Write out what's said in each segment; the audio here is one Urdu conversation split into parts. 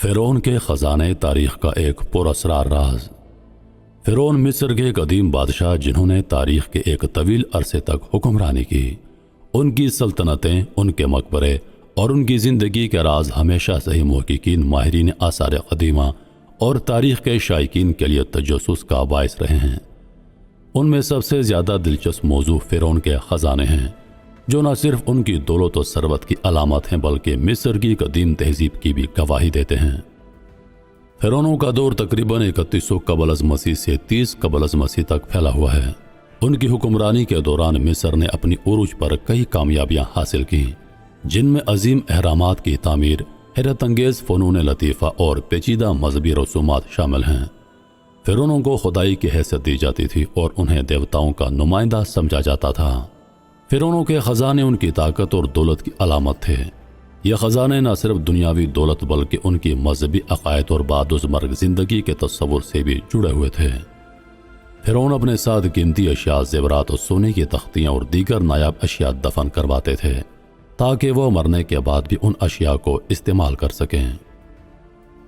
فرعون کے خزانے تاریخ کا ایک پراسرار راز۔ فرعون مصر کے قدیم بادشاہ جنہوں نے تاریخ کے ایک طویل عرصے تک حکمرانی کی، ان کی سلطنتیں، ان کے مقبرے اور ان کی زندگی کے راز ہمیشہ سے ہی محققین، ماہرین آثار قدیمہ اور تاریخ کے شائقین کے لیے تجسس کا باعث رہے ہیں۔ ان میں سب سے زیادہ دلچسپ موضوع فرعون کے خزانے ہیں، جو نہ صرف ان کی دولت و ثروت کی علامت ہیں بلکہ مصر کی قدیم تہذیب کی بھی گواہی دیتے ہیں۔ فرعونوں کا دور تقریباً 3100 قبل از مسیح سے 30 قبل از مسیح تک پھیلا ہوا ہے۔ ان کی حکمرانی کے دوران مصر نے اپنی عروج پر کئی کامیابیاں حاصل کی، جن میں عظیم اہرامات کی تعمیر، حیرت انگیز فنون لطیفہ اور پیچیدہ مذہبی رسومات شامل ہیں۔ فرعونوں کو خدائی کی حیثیت دی جاتی تھی اور انہیں دیوتاؤں کا نمائندہ سمجھا جاتا تھا۔ فرعونوں کے خزانے ان کی طاقت اور دولت کی علامت تھے۔ یہ خزانے نہ صرف دنیاوی دولت بلکہ ان کی مذہبی عقائد اور بعد از مرگ زندگی کے تصور سے بھی جڑے ہوئے تھے۔ فرعون اپنے ساتھ قیمتی اشیاء، زیورات اور سونے کی تختیاں اور دیگر نایاب اشیاء دفن کرواتے تھے تاکہ وہ مرنے کے بعد بھی ان اشیاء کو استعمال کر سکیں۔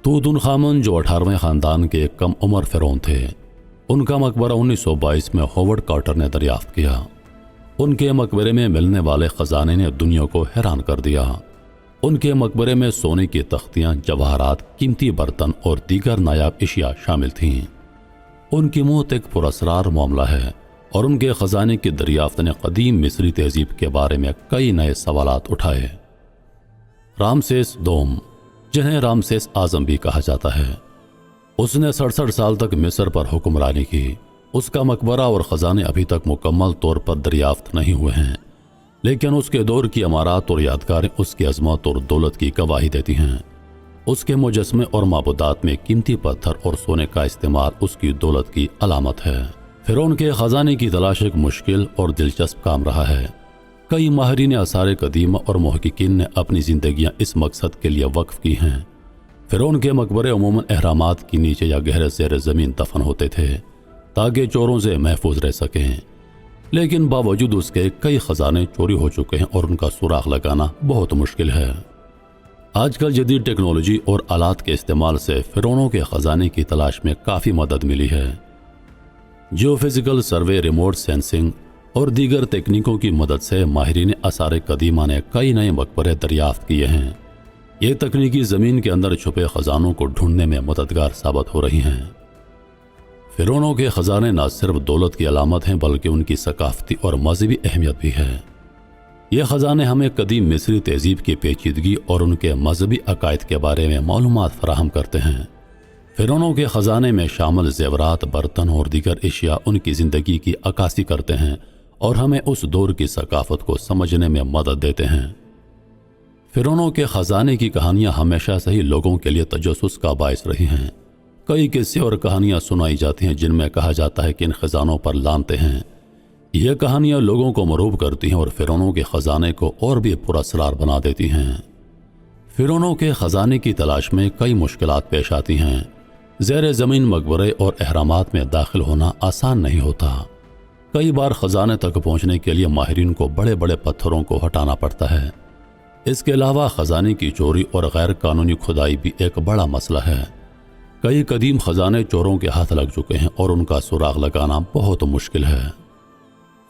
توت عنخ آمن، جو 18ویں خاندان کے ایک کم عمر فرعون تھے، ان کا مقبرہ 1922 میں ہاورڈ کارٹر نے دریافت کیا۔ ان کے مقبرے میں ملنے والے خزانے نے دنیا کو حیران کر دیا۔ ان کے مقبرے میں سونے کی تختیاں، جواہرات، قیمتی برتن اور دیگر نایاب اشیاء شامل تھیں۔ ان کی موت ایک پراسرار معاملہ ہے اور ان کے خزانے کی دریافت نے قدیم مصری تہذیب کے بارے میں کئی نئے سوالات اٹھائے۔ رامسیس دوم، جنہیں رامسیس اعظم بھی کہا جاتا ہے، اس نے 67 سال تک مصر پر حکمرانی کی۔ اس کا مقبرہ اور خزانے ابھی تک مکمل طور پر دریافت نہیں ہوئے ہیں، لیکن اس کے دور کی عمارات اور یادگاریں اس کی عظمت اور دولت کی گواہی دیتی ہیں۔ اس کے مجسمے اور معبودات میں قیمتی پتھر اور سونے کا استعمال اس کی دولت کی علامت ہے۔ فرعون کے خزانے کی تلاش ایک مشکل اور دلچسپ کام رہا ہے۔ کئی ماہرین آثار قدیمہ اور محققین نے اپنی زندگیاں اس مقصد کے لیے وقف کی ہیں۔ فرعون کے مقبرے عموماً اہرامات کے نیچے یا گہرے زیر زمین دفن ہوتے تھے تاکہ چوروں سے محفوظ رہ سکیں، لیکن باوجود اس کے کئی خزانے چوری ہو چکے ہیں اور ان کا سراغ لگانا بہت مشکل ہے۔ آج کل جدید ٹیکنالوجی اور آلات کے استعمال سے فرعونوں کے خزانے کی تلاش میں کافی مدد ملی ہے۔ Geophysical survey, remote sensing اور دیگر تکنیکوں کی مدد سے ماہرین آثار قدیمہ نے کئی نئے مقبرے دریافت کیے ہیں۔ یہ تکنیکی زمین کے اندر چھپے خزانوں کو ڈھونڈنے میں مددگار ثابت ہو رہی ہیں۔ فرعونوں کے خزانے نہ صرف دولت کی علامت ہیں بلکہ ان کی ثقافتی اور مذہبی اہمیت بھی ہے۔ یہ خزانے ہمیں قدیم مصری تہذیب کی پیچیدگی اور ان کے مذہبی عقائد کے بارے میں معلومات فراہم کرتے ہیں۔ فرعونوں کے خزانے میں شامل زیورات، برتن اور دیگر اشیاء ان کی زندگی کی عکاسی کرتے ہیں اور ہمیں اس دور کی ثقافت کو سمجھنے میں مدد دیتے ہیں۔ فرعونوں کے خزانے کی کہانیاں ہمیشہ سے ہی لوگوں کے لیے تجسس کا باعث رہی ہیں۔ کئی قصے اور کہانیاں سنائی جاتی ہیں جن میں کہا جاتا ہے کہ ان خزانوں پر لانتے ہیں۔ یہ کہانیاں لوگوں کو مرعوب کرتی ہیں اور فرعونوں کے خزانے کو اور بھی پراسرار بنا دیتی ہیں۔ فرعونوں کے خزانے کی تلاش میں کئی مشکلات پیش آتی ہیں۔ زیر زمین مقبرے اور اہرامات میں داخل ہونا آسان نہیں ہوتا۔ کئی بار خزانے تک پہنچنے کے لیے ماہرین کو بڑے بڑے پتھروں کو ہٹانا پڑتا ہے۔ اس کے علاوہ خزانے کی چوری اور غیر قانونی کھدائی بھی ایک بڑا مسئلہ ہے۔ کئی قدیم خزانے چوروں کے ہاتھ لگ چکے ہیں اور ان کا سراغ لگانا بہت مشکل ہے۔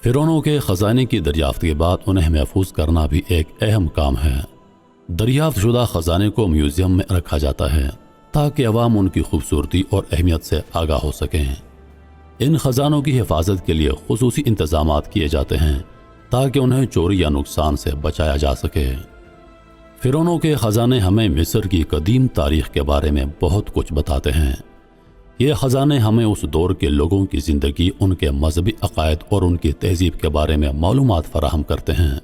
فرعونوں کے خزانے کی دریافت کے بعد انہیں محفوظ کرنا بھی ایک اہم کام ہے۔ دریافت شدہ خزانے کو میوزیم میں رکھا جاتا ہے تاکہ عوام ان کی خوبصورتی اور اہمیت سے آگاہ ہو سکیں۔ ان خزانوں کی حفاظت کے لیے خصوصی انتظامات کیے جاتے ہیں تاکہ انہیں چوری یا نقصان سے بچایا جا سکے۔ فرعونوں کے خزانے ہمیں مصر کی قدیم تاریخ کے بارے میں بہت کچھ بتاتے ہیں۔ یہ خزانے ہمیں اس دور کے لوگوں کی زندگی، ان کے مذہبی عقائد اور ان کی تہذیب کے بارے میں معلومات فراہم کرتے ہیں۔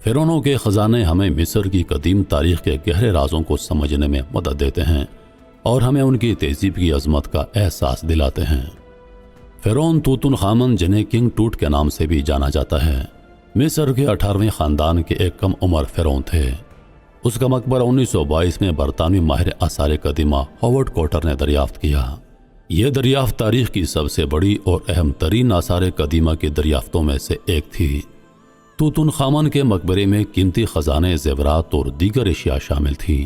فرعونوں کے خزانے ہمیں مصر کی قدیم تاریخ کے گہرے رازوں کو سمجھنے میں مدد دیتے ہیں اور ہمیں ان کی تہذیب کی عظمت کا احساس دلاتے ہیں۔ فرعون توت عنخ آمن، جنہیں کنگ ٹوٹ کے نام سے بھی جانا جاتا ہے، مصر کے 18ویں خاندان کے ایک کم عمر فرعون تھے۔ اس کا مقبرہ 1922 میں برطانوی ماہر آثار قدیمہ ہاورڈ کارٹر نے دریافت کیا۔ یہ دریافت تاریخ کی سب سے بڑی اور اہم ترین آثار قدیمہ کی دریافتوں میں سے ایک تھی۔ توت عنخ آمن کے مقبرے میں قیمتی خزانے، زیورات اور دیگر اشیاء شامل تھیں